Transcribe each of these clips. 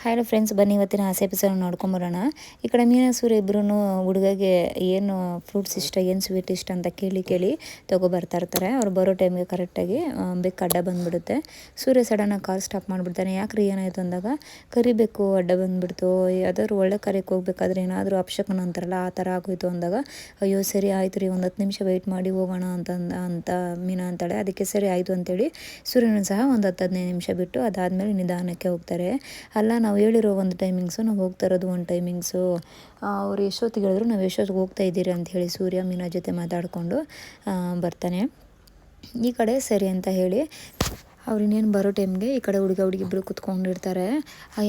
Hello friends, ಬನ್ನಿ ಇವತ್ತಿನ ಆಸೆ ಎಪಿಸೋಡ್ ನೋಡ್ಕೊಂಬರೋಣ. ಈ ಕಡೆ ಮೀನಾ ಸೂರ್ಯ ಇಬ್ಬರೂ ಹುಡುಗಗೆ ಏನು ಫ್ರೂಟ್ಸ್ ಇಷ್ಟ, ಏನು ಸ್ವೀಟ್ ಇಷ್ಟ ಅಂತ ಕೇಳಿ ತೊಗೊಬರ್ತಾ ಇರ್ತಾರೆ. ಅವ್ರು ಬರೋ ಟೈಮ್ಗೆ ಕರೆಕ್ಟಾಗಿ ಬೆಕ್ಕು ಅಡ್ಡ ಬಂದುಬಿಡುತ್ತೆ. ಸೂರ್ಯ ಸಡನ್ನಾಗಿ ಕಾರ್ ಸ್ಟಾಪ್ ಮಾಡಿಬಿಡ್ತಾನೆ. ಯಾಕ್ರಿ ಏನಾಯಿತು ಅಂದಾಗ, ಕರಿಬೇಕು ಅಡ್ಡ ಬಂದುಬಿಡ್ತು, ಯಾವ್ದಾದ್ರು ಒಳ್ಳೆ ಕರೆಗೆ ಹೋಗ್ಬೇಕಾದ್ರೆ ಏನಾದರೂ ಅಪಶಕುನ ಅಂತಾರಲ್ಲ ಆ ಥರ ಆಗೋಯ್ತು ಅಂದಾಗ, ಅಯ್ಯೋ ಸರಿ ಆಯಿತು ರೀ, ಒಂದು 10 ನಿಮಿಷ ವೆಯ್ಟ್ ಮಾಡಿ ಹೋಗೋಣ ಅಂತ ಮೀನಾ ಅಂತಾಳೆ. ಅದಕ್ಕೆ ಸರಿ ಆಯಿತು ಅಂತೇಳಿ ಸೂರ್ಯನೂ ಸಹ ಒಂದು 10-15 ನಿಮಿಷ ಬಿಟ್ಟು ಅದಾದಮೇಲೆ ನಿಧಾನಕ್ಕೆ ಹೋಗ್ತಾರೆ. ಅಲ್ಲ, ನಾವು ಹೇಳಿರೋ ಒಂದು ಟೈಮಿಂಗ್ಸು, ನಾವು ಹೋಗ್ತಾ ಇರೋದು ಒಂದು ಟೈಮಿಂಗ್ಸು, ಅವ್ರು ಎಷ್ಟೊತ್ತಿಗೆ ಹೇಳಿದ್ರು ನಾವು ಎಷ್ಟೊತ್ತಿಗೆ ಹೋಗ್ತಾ ಇದ್ದೀರಿ ಅಂತ ಹೇಳಿ ಸೂರ್ಯ ಮೀನಾ ಜೊತೆ ಮಾತಾಡಿಕೊಂಡು ಬರ್ತಾನೆ. ಈ ಕಡೆ ಸರಿ ಅಂತ ಹೇಳಿ ಅವ್ರು ಇನ್ನೇನು ಬರೋ ಟೈಮ್ಗೆ ಈ ಕಡೆ ಹುಡುಗ ಹುಡುಗಿ ಇಬ್ಬರು ಕುತ್ಕೊಂಡಿರ್ತಾರೆ.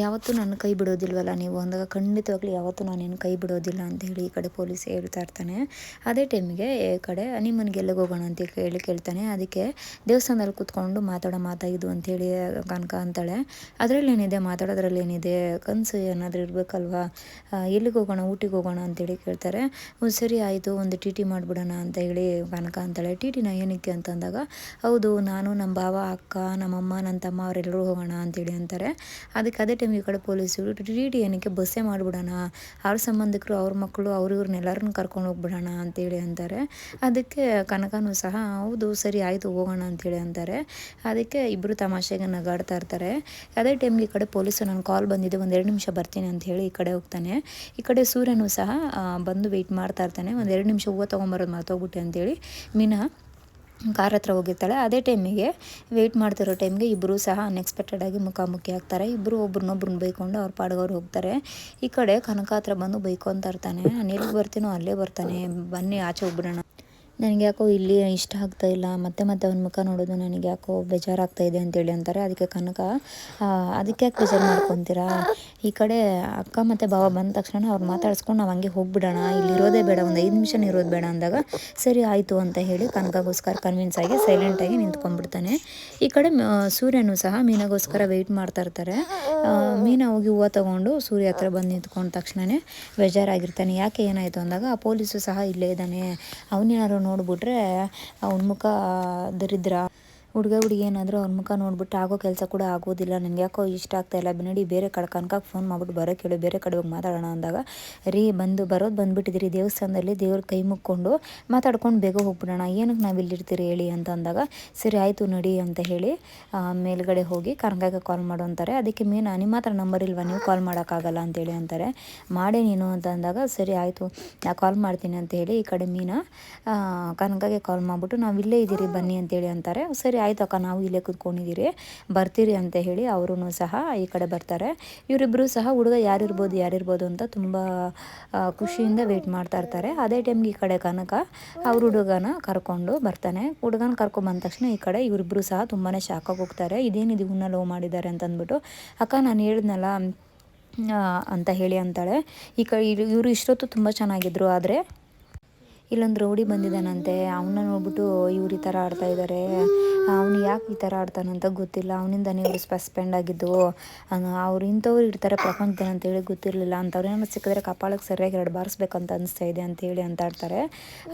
ಯಾವತ್ತೂ ನನ್ನ ಕೈ ಬಿಡೋದಿಲ್ವಲ್ಲ ನೀವು ಅಂದಾಗ, ಖಂಡಿತವಾಗ್ಲೂ ಯಾವತ್ತೂ ನಾನೇನು ಕೈ ಬಿಡೋದಿಲ್ಲ ಅಂತ ಹೇಳಿ ಈ ಕಡೆ ಪೊಲೀಸ್ ಹೇಳ್ತಾ ಇರ್ತಾನೆ. ಅದೇ ಟೈಮಿಗೆ ಈ ಕಡೆ ನಿಮ್ಮನಿಗೆ ಎಲ್ಲಿಗೆ ಹೋಗೋಣ ಅಂತ ಕೇಳ್ತಾನೆ. ಅದಕ್ಕೆ ದೇವಸ್ಥಾನದಲ್ಲಿ ಕೂತ್ಕೊಂಡು ಮಾತಾಡೋ ಮಾತಾಗಿದ್ದು ಅಂಥೇಳಿ ಕನಕ ಅಂತಾಳೆ. ಅದರಲ್ಲೇನಿದೆ, ಮಾತಾಡೋದ್ರಲ್ಲಿ ಏನಿದೆ, ಕನಸು ಏನಾದರೂ ಇರಬೇಕಲ್ವಾ, ಎಲ್ಲಿಗೆ ಹೋಗೋಣ, ಊಟಿಗೆ ಹೋಗೋಣ ಅಂತೇಳಿ ಕೇಳ್ತಾರೆ. ಸರಿ ಆಯಿತು, ಒಂದು ಟಿ ಟಿ ಮಾಡಿಬಿಡೋಣ ಅಂತ ಹೇಳಿ ಕನಕ ಅಂತಾಳೆ. ಟಿ ಟಿನ ಏನಕ್ಕೆ ಅಂತಂದಾಗ, ಹೌದು ನಾನು ನಮ್ಮ ಭಾವ, ಅಕ್ಕ, ನಮ್ಮಮ್ಮ, ನನ್ನ ತಮ್ಮ ಅವರೆಲ್ಲರೂ ಹೋಗೋಣ ಅಂತೇಳಿ ಅಂತಾರೆ. ಅದಕ್ಕೆ ಅದೇ ಟೈಮ್ ಈ ಕಡೆ ಪೊಲೀಸರು ಟಿ ಟಿ ಏನಕ್ಕೆ, ಬಸ್ಸೇ ಮಾಡಿಬಿಡೋಣ, ಅವ್ರ ಸಂಬಂಧಿಕರು, ಅವ್ರ ಮಕ್ಕಳು, ಇವ್ರನ್ನೆಲ್ಲರನ್ನ ಕರ್ಕೊಂಡು ಹೋಗ್ಬಿಡೋಣ ಅಂತೇಳಿ ಅಂತಾರೆ. ಅದಕ್ಕೆ ಕನಕನೂ ಸಹ ಹೌದು ಸರಿ ಆಯಿತು ಹೋಗೋಣ ಅಂತೇಳಿ ಅಂತಾರೆ. ಅದಕ್ಕೆ ಇಬ್ಬರು ತಮಾಷೆಗೆ ನಗಾಡ್ತಾ ಇರ್ತಾರೆ. ಅದೇ ಟೈಮ್ಗೆ ಈ ಕಡೆ ಪೊಲೀಸರು ನನ್ನ ಕಾಲ್ ಬಂದಿದೆ, 1-2 ನಿಮಿಷ ಬರ್ತೀನಿ ಅಂತ ಹೇಳಿ ಈ ಕಡೆ ಹೋಗ್ತಾನೆ. ಈ ಕಡೆ ಸೂರ್ಯನೂ ಸಹ ಬಂದು ವೆಯ್ಟ್ ಮಾಡ್ತಾ ಇರ್ತಾನೆ. 1-2 ನಿಮಿಷ ಹೂವು ತೊಗೊಂಬರೋದು ಮರ್ತೋಗ್ಬಿಟ್ಟೆ ಅಂತೇಳಿ ಮೀನಾ ಕಾರ್ ಹತ್ರ ಹೋಗಿರ್ತಾಳೆ. ಅದೇ ಟೈಮಿಗೆ ವೆಯ್ಟ್ ಮಾಡ್ತಿರೋ ಟೈಮ್ಗೆ ಇಬ್ಬರು ಸಹ ಅನ್ಎಕ್ಸ್ಪೆಕ್ಟೆಡಾಗಿ ಮುಖಾಮುಖಿ ಆಗ್ತಾರೆ. ಇಬ್ಬರು ಒಬ್ರನ್ನೊಬ್ರನ್ನ ಬೈಕೊಂಡು ಅವ್ರ ಪಾಡ್ಗವ್ರು ಹೋಗ್ತಾರೆ. ಈ ಕಡೆ ಕನಕ ಹತ್ರ ಬಂದು ಬೈಕೊತಾ ಇರ್ತಾನೆ. ನಾನು ಎಲ್ಲಿಗೆ ಬರ್ತೀನೋ ಅಲ್ಲೇ ಬರ್ತಾನೆ, ಬನ್ನಿ ಆಚೆ ಹೋಗ್ಬಿಡೋಣ, ನನಗೆ ಯಾಕೋ ಇಲ್ಲಿ ಇಷ್ಟ ಆಗ್ತಾ ಇಲ್ಲ, ಮತ್ತೆ ಅವ್ನ ಮುಖ ನೋಡೋದು ನನಗೆ ಯಾಕೋ ಬೇಜಾರಾಗ್ತಾ ಇದೆ ಅಂತೇಳಿ ಅಂತಾರೆ. ಅದಕ್ಕೆ ಕನಕ, ಅದಕ್ಕೆ ಯಾಕೆ ಬೇಜಾರು ಮಾಡ್ಕೊತೀರಾ, ಈ ಕಡೆ ಅಕ್ಕ ಮತ್ತು ಭಾವ ಬಂದ ತಕ್ಷಣ ಅವ್ರು ಮಾತಾಡಿಸ್ಕೊಂಡು ನಾವು ಹಂಗೆ ಹೋಗ್ಬಿಡೋಣ, ಇಲ್ಲಿ ಇರೋದೇ ಬೇಡ, ಒಂದು 5 ನಿಮಿಷ ಇರೋದು ಬೇಡ ಅಂದಾಗ, ಸರಿ ಆಯಿತು ಅಂತ ಹೇಳಿ ಕನಕಗೋಸ್ಕರ ಕನ್ವಿನ್ಸ್ ಆಗಿ ಸೈಲೆಂಟಾಗಿ ನಿಂತ್ಕೊಂಡ್ಬಿಡ್ತಾನೆ. ಈ ಕಡೆ ಸೂರ್ಯನೂ ಸಹ ಮೀನಾಗೋಸ್ಕರ ವೆಯ್ಟ್ ಮಾಡ್ತಾ ಇರ್ತಾರೆ. ಮೀನಾ ಹೋಗಿ ಹೂವು ತೊಗೊಂಡು ಸೂರ್ಯ ಹತ್ರ ಬಂದು ನಿಂತ್ಕೊಂಡ ತಕ್ಷಣವೇ ಬೇಜಾರಾಗಿರ್ತಾನೆ. ಯಾಕೆ ಏನಾಯಿತು ಅಂದಾಗ, ಆ ಪೊಲೀಸು ಸಹ ಇಲ್ಲೇ ಇದ್ದಾನೆ, ಅವನೇನಾದ್ರು ನೋಡಿಬಿಟ್ರೆ ಅವ್ನ ಮುಖ ದರಿದ್ರ, ಹುಡುಗಿ ಏನಾದರೂ ಅವ್ರ ಮುಖ ನೋಡ್ಬಿಟ್ಟು ಆಗೋ ಕೆಲಸ ಕೂಡ ಆಗೋದಿಲ್ಲ, ನನಗೆ ಯಾಕೋ ಇಷ್ಟ ಆಗ್ತಾಯಿಲ್ಲ, ನಡಿ ಬೇರೆ ಕಡೆ ಕನಕಕ್ಕೆ ಫೋನ್ ಮಾಡ್ಬಿಟ್ಟು ಬರೋಕ್ಕೆ ಹೇಳಿ, ಬೇರೆ ಕಡೆ ಹೋಗಿ ಮಾತಾಡೋಣ ಅಂದಾಗ, ರೀ ಬಂದುಬಿಟ್ಟಿದ್ದೀರಿ ದೇವಸ್ಥಾನದಲ್ಲಿ, ದೇವ್ರ ಕೈ ಮುಕ್ಕೊಂಡು ಮಾತಾಡ್ಕೊಂಡು ಬೇಗ ಹೋಗ್ಬಿಡೋಣ, ಏನಕ್ಕೆ ನಾವು ಇಲ್ಲಿರ್ತೀರಿ ಹೇಳಿ ಅಂತ ಅಂದಾಗ, ಸರಿ ಆಯಿತು ನಡಿ ಅಂತ ಹೇಳಿ ಮೇಲ್ಗಡೆ ಹೋಗಿ ಕನಕಗೆ ಕಾಲ್ ಮಾಡು ಅಂತಾರೆ. ಅದಕ್ಕೆ ಮೀನಾ, ನಿಮ್ಮ ಹತ್ರ ನಂಬರ್ ಇಲ್ವಾ, ನೀವು ಕಾಲ್ ಮಾಡೋಕ್ಕಾಗಲ್ಲ ಅಂತೇಳಿ ಅಂತಾರೆ. ಮಾಡಿ ನೀನು ಅಂತ ಅಂದಾಗ, ಸರಿ ಆಯಿತು ನಾ ಕಾಲ್ ಮಾಡ್ತೀನಿ ಅಂತ ಹೇಳಿ ಈ ಕಡೆ ಮೀನಾ ಕನಕಗೆ ಕಾಲ್ ಮಾಡಿಬಿಟ್ಟು, ನಾವು ಇಲ್ಲೇ ಇದ್ದೀರಿ ಬನ್ನಿ ಅಂತೇಳಿ ಅಂತಾರೆ. ಸರಿ ಆಯ್ತು ಅಕ್ಕ, ನಾವು ಇಲ್ಲೇ ಕೂತ್ಕೊಂಡಿದ್ದೀರಿ, ಬರ್ತೀರಿ ಅಂತ ಹೇಳಿ ಅವರೂ ಸಹ ಈ ಕಡೆ ಬರ್ತಾರೆ. ಇವರಿಬ್ಬರು ಸಹ ಹುಡುಗ ಯಾರಿರ್ಬೋದು ಅಂತ ತುಂಬ ಖುಷಿಯಿಂದ ವೆಯ್ಟ್ ಮಾಡ್ತಾ ಇರ್ತಾರೆ. ಅದೇ ಟೈಮ್ಗೆ ಈ ಕಡೆ ಕನಕ ಅವ್ರ ಹುಡುಗನ ಕರ್ಕೊಂಡು ಬರ್ತಾನೆ. ಹುಡುಗನ ಕರ್ಕೊಂಬಂದ ತಕ್ಷಣ ಈ ಕಡೆ ಇವರಿಬ್ಬರು ಸಹ ತುಂಬಾ ಶಾಕಾಗಿ ಹೋಗ್ತಾರೆ. ಇದೇನಿದು ಇವನ್ನ ಲವ್ ಮಾಡಿದ್ದಾರೆ ಅಂತಂದ್ಬಿಟ್ಟು, ಅಕ್ಕ ನಾನು ಹೇಳಿದ್ನಲ್ಲ ಅಂತ ಹೇಳಿ ಅಂತಾಳೆ. ಈ ಕಡೆ ಇವರು ಇಷ್ಟೊತ್ತು ತುಂಬ ಚೆನ್ನಾಗಿದ್ರು, ಆದರೆ ಇಲ್ಲೊಂದು ರೌಡಿ ಬಂದಿದ್ದಾನಂತೆ, ಅವನ್ನ ನೋಡ್ಬಿಟ್ಟು ಇವ್ರು ಈ ಥರ ಆಡ್ತಾ ಇದ್ದಾರೆ, ಅವನು ಯಾಕೆ ಈ ಥರ ಆಡ್ತಾನಂತ ಗೊತ್ತಿಲ್ಲ, ಅವನಿಂದನೇ ಇವರು ಸಸ್ಪೆಂಡ್ ಆಗಿದ್ದು, ಅವ್ರು ಇಂಥವ್ರು ಇರ್ತಾರೆ ಪ್ರಪಂಚದಲ್ಲಿ ಅಂತೇಳಿ ಗೊತ್ತಿರಲಿಲ್ಲ, ಅಂಥವ್ರೇನೋ ಸಿಕ್ಕಿದ್ರೆ ಕಪಾಳಕ್ಕೆ ಸರಿಯಾಗಿ 2 ಬಾರಿಸ್ಬೇಕಂತ ಅನಿಸ್ತಾ ಇದೆ ಅಂತೇಳಿ ಅಂತ ಆಡ್ತಾರೆ.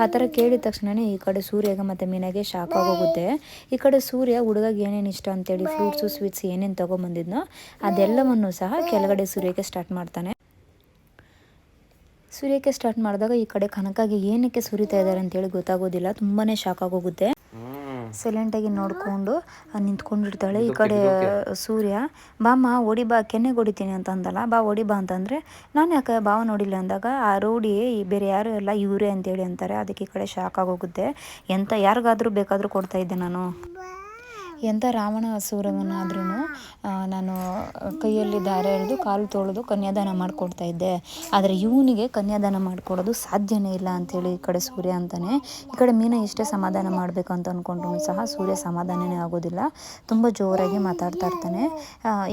ಆ ಥರ ಕೇಳಿದ ತಕ್ಷಣವೇ ಈ ಕಡೆ ಸೂರ್ಯಗೆ ಮತ್ತು ಮೀನಾಗೆ ಶಾಕ್ ಆಗೋಗುತ್ತೆ. ಈ ಕಡೆ ಸೂರ್ಯ ಹುಡುಗಗೆ ಏನೇನು ಇಷ್ಟ ಅಂತೇಳಿ ಫ್ರೂಟ್ಸು ಸ್ವೀಟ್ಸ್ ಏನೇನು ತೊಗೊಂಬಂದಿದ್ನೋ ಅದೆಲ್ಲವನ್ನು ಸಹ ಕೆಳಗಡೆ ಸೂರ್ಯಕ್ಕೆ ಸ್ಟಾರ್ಟ್ ಮಾಡ್ತಾನೆ. ಸ್ಟಾರ್ಟ್ ಮಾಡಿದಾಗ ಈ ಕಡೆ ಕನಕಗೆ ಏನಕ್ಕೆ ಸುರಿತಾ ಇದ್ದಾರೆ ಅಂತೇಳಿ ಗೊತ್ತಾಗೋದಿಲ್ಲ, ತುಂಬಾ ಶಾಕ್ ಆಗೋಗುತ್ತೆ. ಸೈಲೆಂಟಾಗಿ ನೋಡಿಕೊಂಡು ನಿಂತ್ಕೊಂಡಿರ್ತಾಳೆ. ಈ ಕಡೆ ಸೂರ್ಯ, ಬಾಮ್ಮ ಓಡಿ ಬಾ, ಕೆನ್ನೆಗೆ ಹೊಡಿತೀನಿ ಅಂತ ಅಂದಲ್ಲ, ಬಾ ಓಡಿ ಬಾ ಅಂತಂದರೆ, ನಾನು ಯಾಕೆ ಭಾವ ನೋಡಿಲ್ಲ ಅಂದಾಗ, ಆ ರೌಡಿ ಬೇರೆ ಯಾರು ಎಲ್ಲ ಇವರೇ ಅಂತೇಳಿ ಅಂತಾರೆ. ಅದಕ್ಕೆ ಈ ಕಡೆ ಶಾಕ್ ಆಗೋಗುತ್ತೆ. ಯಾರಿಗಾದರೂ ಬೇಕಾದರೂ ಕೊಡ್ತಾಯಿದ್ದೆ ನಾನು, ಎಂಥ ರಾವಣ ಅಸುರವನ್ನಾದ್ರೂ ನಾನು ಕೈಯಲ್ಲಿ ದಾರ ಎಳೆದು ಕಾಲು ತೊಳೆದು ಕನ್ಯಾದಾನ ಮಾಡಿಕೊಡ್ತಾ ಇದ್ದೆ, ಆದರೆ ಇವನಿಗೆ ಕನ್ಯಾದಾನ ಮಾಡಿಕೊಡೋದು ಸಾಧ್ಯನೇ ಇಲ್ಲ ಅಂಥೇಳಿ ಈ ಕಡೆ ಸೂರ್ಯ ಅಂತಾನೆ. ಈ ಕಡೆ ಮೀನಾ ಎಷ್ಟೇ ಸಮಾಧಾನ ಮಾಡಬೇಕು ಅಂತ ಅಂದ್ಕೊಂಡ್ರೂ ಸಹ ಸೂರ್ಯ ಸಮಾಧಾನನೇ ಆಗೋದಿಲ್ಲ, ತುಂಬ ಜೋರಾಗಿ ಮಾತಾಡ್ತಾ ಇರ್ತಾನೆ.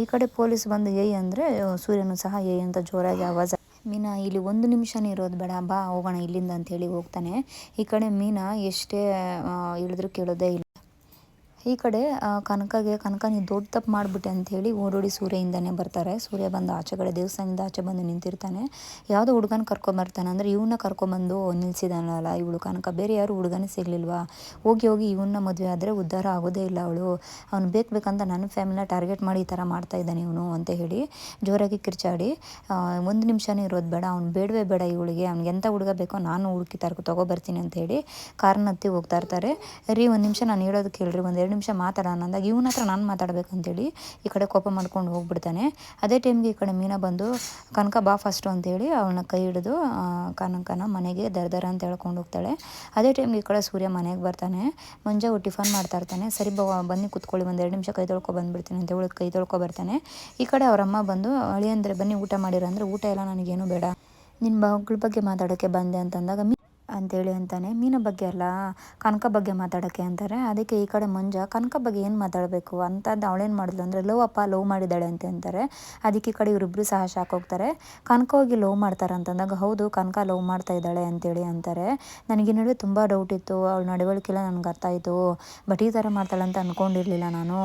ಈ ಕಡೆ ಪೊಲೀಸ್ ಬಂದು ಏಯ್ ಅಂದರೆ ಸೂರ್ಯನೂ ಸಹ ಏಯ್ ಅಂತ ಜೋರಾಗಿ ಆವಾಜ್, ಮೀನಾ ಇಲ್ಲಿ 1 ನಿಮಿಷನೇ ಇರೋದು ಬೇಡ, ಬಾ ಹೋಗೋಣ ಇಲ್ಲಿಂದ ಅಂಥೇಳಿ ಹೋಗ್ತಾನೆ. ಈ ಕಡೆ ಮೀನಾ ಎಷ್ಟೇ ಹೇಳಿದ್ರು ಕೇಳೋದೇ ಇಲ್ಲ. ಈ ಕಡೆ ಕನಕ ನೀನು ದೊಡ್ಡ ತಪ್ಪು ಮಾಡಿಬಿಟ್ಟೆ ಅಂಥೇಳಿ ಓಡೋಡಿ ಸೂರ್ಯಯಿಂದನೇ ಬರ್ತಾರೆ. ಸೂರ್ಯ ಬಂದು ಆಚೆಗಡೆ ದೇವಸ್ಥಾನದಿಂದ ಆಚೆ ಬಂದು ನಿಂತಿರ್ತಾನೆ. ಯಾವುದೋ ಹುಡುಗನ ಕರ್ಕೊಂಬರ್ತಾನೆ. ಅಂದರೆ ಇವನ್ನ ಕರ್ಕೊಂಬಂದು ನಿಲ್ಲಿಸಿದಾನಲ್ಲ ಇವಳು ಕನಕ, ಬೇರೆ ಯಾರು ಹುಡುಗನೇ ಸಿಗಲಿಲ್ವಾ, ಹೋಗಿ ಇವನ್ನ ಮದುವೆ ಆದರೆ ಉದ್ಧಾರ ಆಗೋದೇ ಇಲ್ಲ ಅವಳು, ಅವ್ನು ಬೇಕಂತ ನನ್ನ ಫ್ಯಾಮಿಲಿನ ಟಾರ್ಗೆಟ್ ಮಾಡಿ ಈ ಥರ ಮಾಡ್ತಾಯಿದ್ದಾನೆ ಇವನು ಅಂತ ಹೇಳಿ ಜೋರಾಗಿ ಕಿರ್ಚಾಡಿ, ಒಂದು ನಿಮಿಷನೂ ಇರೋದು ಬೇಡ, ಅವ್ನು ಬೇಡವೇ ಬೇಡ ಇವಳಿಗೆ, ಅವ್ನಿಗೆ ಎಂಥ ಹುಡುಗ ಬೇಕೋ ನಾನು ಹುಡುಕಿ ತೊಗೊಬರ್ತೀನಿ ಅಂತ ಹೇಳಿ ಕಾರ್ನ ಹತ್ತಿ ಹೋಗ್ತಾ ಇರ್ತಾರೆ. ರೀ ಒಂದು ನಿಮಿಷ ನಾನು ಹೇಳೋದು ಕೇಳ್ರಿ, ಒಂದು 2 ನಿಮಿಷ ಮಾತಾಡೋಣ ಅಂದಾಗ ಇವನ ಹತ್ರ ನಾನು ಮಾತಾಡಬೇಕಂತೇಳಿ ಈ ಕಡೆ ಕೋಪ ಮಾಡ್ಕೊಂಡು ಹೋಗ್ಬಿಡ್ತಾನೆ. ಅದೇ ಟೈಮ್ಗೆ ಈ ಕಡೆ ಮೀನಾ ಬಂದು ಕನಕ ಬಾ ಫಸ್ಟು ಅಂತೇಳಿ ಅವಳನ್ನ ಕೈ ಹಿಡಿದು ಕನಕನ ಮನೆಗೆ ದರ ಅಂತ ಹೇಳ್ಕೊಂಡು ಹೋಗ್ತಾಳೆ. ಅದೇ ಟೈಮ್ಗೆ ಈ ಕಡೆ ಸೂರ್ಯ ಮನೆಗೆ ಬರ್ತಾನೆ. ಮುಂಜೆ ಟಿಫನ್ ಮಾಡ್ತಾ ಇರ್ತಾನೆ. ಸರಿ ಬನ್ನಿ ಕೂತ್ಕೊಳ್ಳಿ, ಒಂದು 2 ನಿಮಿಷ ಕೈ ತೊಳ್ಕೊ ಬಂದುಬಿಡ್ತೀನಿ ಅಂತ ಹೇಳಿ ಕೈ ತೊಳ್ಕೊ ಬರ್ತಾನೆ. ಈ ಕಡೆ ಅವರಮ್ಮ ಬಂದು ಅಳಿಯಂದ್ರೆ ಬನ್ನಿ ಊಟ ಮಾಡಿರಂದರೆ, ಊಟ ಎಲ್ಲ ನನಗೇನು ಬೇಡ, ನಿನ್ನ ಮಗಳ ಬಗ್ಗೆ ಮಾತಾಡೋಕ್ಕೆ ಬಂದೆ ಅಂತಂದಾಗ ಅಂತೇಳಿ ಅಂತಾನೆ. ಮೀನ ಬಗ್ಗೆ ಅಲ್ಲ ಕನಕ ಬಗ್ಗೆ ಮಾತಾಡೋಕ್ಕೆ ಅಂತಾರೆ. ಅದಕ್ಕೆ ಈ ಕಡೆ ಮಂಜ ಕನಕ ಬಗ್ಗೆ ಏನು ಮಾತಾಡಬೇಕು ಅಂತದ್ದು ಅವಳೇನು ಮಾಡಿದ್ಲು ಅಂದರೆ ಲವ್ ಮಾಡಿದ್ದಾಳೆ ಅಂತಾರೆ. ಅದಕ್ಕೆ ಈ ಕಡೆ ಇವರಿಬ್ಬರು ಸಹ ಶಾಕ್ ಹೋಗ್ತಾರೆ. ಕನಕ ಹೋಗಿ ಲವ್ ಮಾಡ್ತಾರೆ ಅಂತಂದಾಗ ಹೌದು ಕನಕ ಲವ್ ಮಾಡ್ತಾ ಇದ್ದಾಳೆ ಅಂತೇಳಿ ಅಂತಾರೆ. ನನಗೆ ನಡುವೆ ತುಂಬ ಡೌಟ್ ಇತ್ತು, ಅವಳ ನಡವಳಿಕೆಲ್ಲ ನನಗೆ ಅರ್ಥ ಆಯಿತು, ಬಟ್ ಈ ಥರ ಮಾಡ್ತಾಳೆ ಅಂತ ಅಂದ್ಕೊಂಡಿರಲಿಲ್ಲ ನಾನು,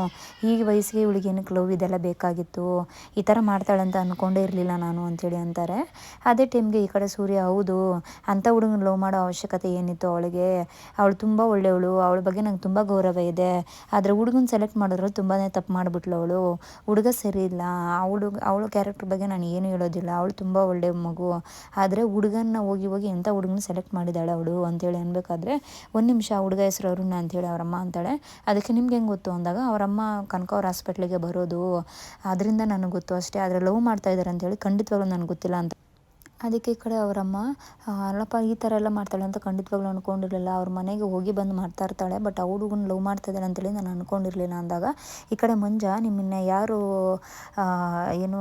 ಈಗ ವಯಸ್ಸಿಗೆ ಇವಳಿಗೆ ಏನಕ್ಕೆ ಲವ್ ಇದೆಲ್ಲ ಬೇಕಾಗಿತ್ತು, ಈ ಥರ ಮಾಡ್ತಾಳೆ ಅಂತ ಅಂದ್ಕೊಂಡೇ ಇರಲಿಲ್ಲ ನಾನು ಅಂತೇಳಿ ಅಂತಾರೆ. ಅದೇ ಟೈಮ್ಗೆ ಈ ಕಡೆ ಸೂರ್ಯ ಹೌದು ಅಂಥ ಹುಡುಗನ ಲವ್ ಮಾಡೋ ಅವಶ್ಯಕತೆ ಏನಿತ್ತು ಅವಳಿಗೆ, ಅವಳು ತುಂಬ ಒಳ್ಳೆಯವಳು, ಅವಳ ಬಗ್ಗೆ ನಂಗೆ ತುಂಬ ಗೌರವ ಇದೆ, ಆದರೆ ಹುಡುಗನ ಸೆಲೆಕ್ಟ್ ಮಾಡಿದ್ರಲ್ಲಿ ತುಂಬಾ ತಪ್ಪು ಮಾಡಿಬಿಟ್ಲು ಅವಳು, ಹುಡುಗ ಸರಿ ಇಲ್ಲ, ಅವಳ ಕ್ಯಾರೆಕ್ಟರ್ ಬಗ್ಗೆ ನಾನು ಏನು ಹೇಳೋದಿಲ್ಲ, ಅವಳು ತುಂಬ ಒಳ್ಳೆ ಮಗು, ಆದರೆ ಹುಡುಗನ್ನ ಹೋಗಿ ಎಂಥ ಹುಡುಗನ ಸೆಲೆಕ್ಟ್ ಮಾಡಿದ್ದಾಳೆ ಅವಳು ಅಂತೇಳಿ ಅನ್ಬೇಕಾದ್ರೆ, ಒಂದು ನಿಮಿಷ ಹುಡುಗ ಹೆಸರು ಅರುಣ ಅಂತೇಳಿ ಅವರಮ್ಮ ಅಂತಾಳೆ. ಅದಕ್ಕೆ ನಿಮ್ಗೆ ಹೆಂಗೆ ಗೊತ್ತು ಅಂದಾಗ ಅವರಮ್ಮ ಕನಕ ಅವ್ರ ಹಾಸ್ಪಿಟ್ಲಿಗೆ ಬರೋದು ಅದರಿಂದ ನನಗೆ ಗೊತ್ತು ಅಷ್ಟೇ, ಆದರೆ ಲವ್ ಮಾಡ್ತಾ ಇದ್ದಾರೆ ಅಂತೇಳಿ ಖಂಡಿತವಾಗ್ಲೂ ನನಗೆ ಗೊತ್ತಿಲ್ಲ ಅಂತ. ಅದಕ್ಕೆ ಈ ಕಡೆ ಅವರಮ್ಮ ಅಲ್ಲಪ್ಪ ಈ ಥರ ಎಲ್ಲ ಮಾಡ್ತಾಳೆ ಅಂತ ಖಂಡಿತವಾಗ್ಲೂ ಅಂದ್ಕೊಂಡಿರಲಿಲ್ಲ, ಅವ್ರ ಮನೆಗೆ ಹೋಗಿ ಬಂದು ಮಾಡ್ತಾ ಇರ್ತಾಳೆ, ಬಟ್ ಆ ಹುಡುಗನ ಲವ್ ಮಾಡ್ತಾ ಇದ್ದಾಳೆ ಅಂತೇಳಿ ನಾನು ಅಂದ್ಕೊಂಡಿರಲಿಲ್ಲ ಅಂದಾಗ ಈ ಕಡೆ ಮಂಜ ನಿಮ್ಮನ್ನ ಯಾರು ಏನು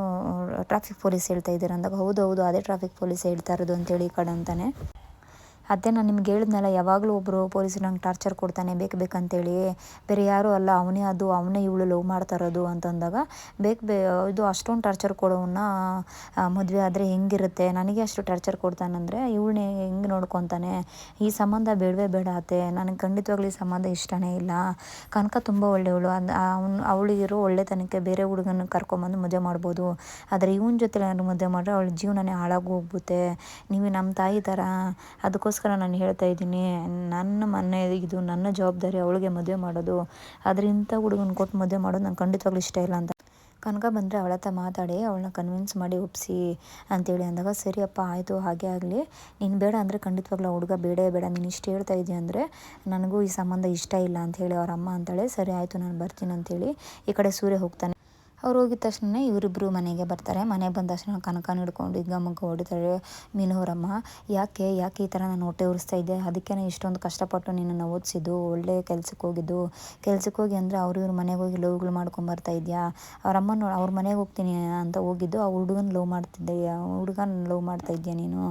ಟ್ರಾಫಿಕ್ ಪೊಲೀಸ್ ಹೇಳ್ತಾ ಇದ್ದೀರಾ ಅಂದಾಗ ಹೌದು ಅದೇ ಟ್ರಾಫಿಕ್ ಪೊಲೀಸ್ ಹೇಳ್ತಾ ಇರೋದು ಅಂತೇಳಿ ಈ ಕಡೆ ಅಂತಾನೆ. ಅದೇ ನಾನು ನಿಮ್ಗೆ ಹೇಳಿದ್ನಲ್ಲ ಯಾವಾಗಲೂ ಒಬ್ಬರು ಪೊಲೀಸರು ನಂಗೆ ಟಾರ್ಚರ್ ಕೊಡ್ತಾನೆ ಬೇಕಂತೇಳಿ, ಬೇರೆ ಯಾರೂ ಅಲ್ಲ ಅವನೇ ಇವಳು ಲವ್ ಮಾಡ್ತಾ ಇರೋದು ಅಂತಂದಾಗ ಇದು ಅಷ್ಟೊಂದು ಟಾರ್ಚರ್ ಕೊಡೋವನ್ನ ಮದುವೆ ಆದರೆ ಹೆಂಗಿರುತ್ತೆ, ನನಗೆ ಅಷ್ಟು ಟಾರ್ಚರ್ ಕೊಡ್ತಾನಂದರೆ ಇವಳನ್ನೇ ಹೆಂಗೆ ನೋಡ್ಕೊತಾನೆ, ಈ ಸಂಬಂಧ ಬೇಡವೇ ಬೇಡ ಅತ್ತೆ, ನನಗೆ ಖಂಡಿತವಾಗ್ಲೂ ಈ ಸಂಬಂಧ ಇಷ್ಟನೇ ಇಲ್ಲ, ಕನಕ ತುಂಬ ಒಳ್ಳೆಯವಳು, ಅವಳಿಗಿರೋ ಒಳ್ಳೆತನಕ್ಕೆ ಬೇರೆ ಹುಡುಗನ ಕರ್ಕೊಂಬಂದು ಮದುವೆ ಮಾಡ್ಬೋದು, ಆದರೆ ಇವನ ಜೊತೆ ನಾನು ಮದುವೆ ಮಾಡಿದ್ರೆ ಅವಳ ಜೀವನನೇ ಹಾಳಾಗಿ ಹೋಗ್ಬಿಡುತ್ತೆ, ನೀವು ನಮ್ಮ ತಾಯಿ ಥರ, ಅದಕ್ಕೋಸ್ಕರ ನಾನು ಹೇಳ್ತಾ ಇದ್ದೀನಿ, ನನ್ನ ಮನೆ ಇದು ನನ್ನ ಜವಾಬ್ದಾರಿ ಅವಳಿಗೆ ಮದುವೆ ಮಾಡೋದು, ಆದರೆ ಇಂಥ ಹುಡುಗನ ಕೊಟ್ಟು ಮದುವೆ ಮಾಡೋದು ನಂಗೆ ಖಂಡಿತವಾಗ್ಲೂ ಇಷ್ಟ ಇಲ್ಲ ಅಂತ. ಕನಕ ಬಂದರೆ ಅವಳ ಹತ್ರ ಮಾತಾಡಿ ಅವಳನ್ನ ಕನ್ವಿನ್ಸ್ ಮಾಡಿ ಒಪ್ಪಿಸಿ ಅಂತೇಳಿ ಅಂದಾಗ ಸರಿಯಪ್ಪ ಆಯಿತು ಹಾಗೆ ಆಗಲಿ, ನೀನು ಬೇಡ ಅಂದರೆ ಖಂಡಿತವಾಗ್ಲೂ ಹುಡುಗ ಬೇಡೇ ಬೇಡ, ನೀನು ಇಷ್ಟು ಹೇಳ್ತಾ ಇದೆಯಾ ಅಂದರೆ ನನಗೂ ಈ ಸಂಬಂಧ ಇಷ್ಟ ಇಲ್ಲ ಅಂಥೇಳಿ ಅವ್ರ ಅಮ್ಮ ಅಂತಾಳೆ. ಸರಿ ಆಯಿತು ನಾನು ಬರ್ತೀನಿ ಅಂಥೇಳಿ ಈ ಕಡೆ ಸೂರ್ಯ ಹೋಗ್ತಾನೆ. ಅವ್ರು ಹೋಗಿದ ತಕ್ಷಣ ಇವರಿಬ್ಬರು ಮನೆಗೆ ಬರ್ತಾರೆ. ಮನೆಗೆ ಬಂದ ತಕ್ಷಣ ಕನಕನ ಹಿಡ್ಕೊಂಡು ಗಮಕ ಹೊಡಿತಾಳೆ ಮೀನವರಮ್ಮ, ಯಾಕೆ ಈ ಥರ ನಾನು ಹೊಟ್ಟೆ ಉರಿಸ್ತಾ ಇದ್ದೆ, ಅದಕ್ಕೆ ನಾನು ಇಷ್ಟೊಂದು ಕಷ್ಟಪಟ್ಟು ನಿನ್ನನ್ನು ಓದಿಸಿದ್ದು, ಒಳ್ಳೆ ಕೆಲ್ಸಕ್ಕೆ ಹೋಗಿ ಅಂದರೆ ಇವ್ರ ಮನೆಗೆ ಹೋಗಿ ಲವ್ಗಳು ಮಾಡ್ಕೊಂಬರ್ತಾ ಇದೆಯಾ, ಅವ್ರ ಮನೆಗೆ ಹೋಗ್ತೀನಿ ಅಂತ ಹೋಗಿದ್ದು ಆ ಹುಡುಗನ ಲವ್ ಮಾಡ್ತಾ ಇದೆಯಾ ನೀನು,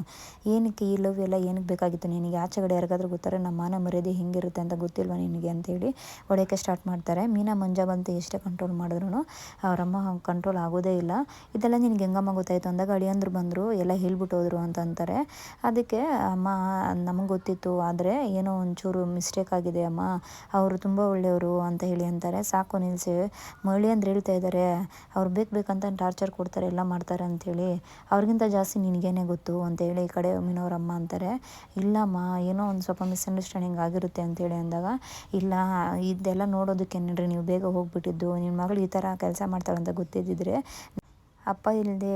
ಏನಕ್ಕೆ ಈ ಲವ್ ಎಲ್ಲ ಏನಕ್ಕೆ ಬೇಕಾಗಿತ್ತು ನಿನಗೆ, ಆಚೆಗಡೆ ಯಾರಿಗಾದ್ರೂ ಗೊತ್ತಾರೆ ನಮ್ಮ ಮಾನ ಮರ್ಯಾದೆ ಹೆಂಗಿರುತ್ತೆ ಅಂತ ಗೊತ್ತಿಲ್ವ ನಿನಗೆ ಅಂತೇಳಿ ಹೊಡೆಯೋಕ್ಕೆ ಸ್ಟಾರ್ಟ್ ಮಾಡ್ತಾರೆ. ಮೀನಾ ಮಂಜ ಬಂತು ಎಷ್ಟೇ ಕಂಟ್ರೋಲ್ ಮಾಡಿದ್ರು ಅವರಮ್ಮ ಕಂಟ್ರೋಲ್ ಆಗೋದೇ ಇಲ್ಲ. ಇದೆಲ್ಲ ನಿನಗೆ ಹೆಂಗಮ್ಮ ಗೊತ್ತಾಯಿತು ಅಂದಾಗ ಅಳಿಯಂದ್ರು ಬಂದರು ಎಲ್ಲ ಹೇಳ್ಬಿಟ್ಟು ಹೋದರು ಅಂತಂತಾರೆ. ಅದಕ್ಕೆ ಅಮ್ಮ ನಮಗೆ ಗೊತ್ತಿತ್ತು, ಆದರೆ ಏನೋ ಒಂಚೂರು ಮಿಸ್ಟೇಕ್ ಆಗಿದೆ ಅಮ್ಮ, ಅವರು ತುಂಬ ಒಳ್ಳೆಯವರು ಅಂತ ಹೇಳಿ ಅಂತಾರೆ. ಸಾಕು ನಿಲ್ಲಿಸಿ, ಅಳಿಯಂದ್ರು ಹೇಳ್ತಾ ಇದ್ದಾರೆ ಅವ್ರು ಬೇಕಂತ ಟಾರ್ಚರ್ ಕೊಡ್ತಾರೆ ಎಲ್ಲ ಮಾಡ್ತಾರೆ ಅಂಥೇಳಿ, ಅವ್ರಿಗಿಂತ ಜಾಸ್ತಿ ನಿನಗೇನೆ ಗೊತ್ತು ಅಂತೇಳಿ ಈ ಕಡೆ ಮೀನವರಮ್ಮ ಅಂತಾರೆ. ಇಲ್ಲಮ್ಮ ಏನೋ ಒಂದು ಸ್ವಲ್ಪ ಮಿಸ್ಅಂಡರ್ಸ್ಟ್ಯಾಂಡಿಂಗ್ ಆಗಿರುತ್ತೆ ಅಂತೇಳಿ ಅಂದಾಗ, ಇಲ್ಲ ಇದೆಲ್ಲ ನೋಡೋದಕ್ಕೆ ನೋಡ್ರಿ ನೀವು ಬೇಗ ಹೋಗ್ಬಿಟ್ಟಿದ್ದು, ನಿಮ್ಮ ಮಗಳು ಈ ಥರ ಕೆಲಸ ಮಾಡ್ತಾಳೆ ಅಂತ ಗೊತ್ತಿದ್ದಿದ್ರೆ ಅಪ್ಪ ಇಲ್ಲದೆ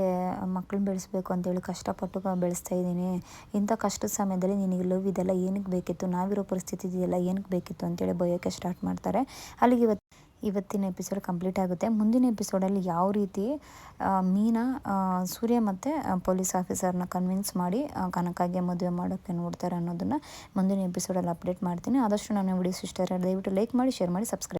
ಮಕ್ಕಳನ್ನ ಬೆಳೆಸ್ಬೇಕು ಅಂತೇಳಿ ಕಷ್ಟಪಟ್ಟು ಬೆಳೆಸ್ತಾ ಇದ್ದೀನಿ, ಇಂಥ ಕಷ್ಟದ ಸಮಯದಲ್ಲಿ ನಿನಗೆ ಲವ್ ಇದೆಲ್ಲ ಏನಕ್ಕೆ ಬೇಕಿತ್ತು, ನಾವಿರೋ ಪರಿಸ್ಥಿತಿ ಇದೆಯಲ್ಲ ಏನಕ್ಕೆ ಬೇಕಿತ್ತು ಅಂತೇಳಿ ಬಯೋಕ್ಕೆ ಸ್ಟಾರ್ಟ್ ಮಾಡ್ತಾರೆ. ಅಲ್ಲಿಗೆ ಇವತ್ತಿನ ಎಪಿಸೋಡ್ ಕಂಪ್ಲೀಟ್ ಆಗುತ್ತೆ. ಮುಂದಿನ ಎಪಿಸೋಡಲ್ಲಿ ಯಾವ ರೀತಿ ಮೀನಾ ಸೂರ್ಯ ಮತ್ತು ಪೊಲೀಸ್ ಆಫೀಸರ್ನ ಕನ್ವಿನ್ಸ್ ಮಾಡಿ ಕನಕಾಗೆ ಮದುವೆ ಮಾಡೋಕ್ಕೆ ನೋಡ್ತಾರೆ ಅನ್ನೋದನ್ನು ಮುಂದಿನ ಎಪಿಸೋಡಲ್ಲಿ ಅಪ್ಡೇಟ್ ಮಾಡ್ತೀನಿ. ಆದಷ್ಟು ನನ್ನ ವಿಡಿಯೋಸ್ ಇಷ್ಟ ದಯವಿಟ್ಟು ಲೈಕ್ ಮಾಡಿ, ಶೇರ್ ಮಾಡಿ, ಸಬ್ಸ್ಕ್ರೈಬ್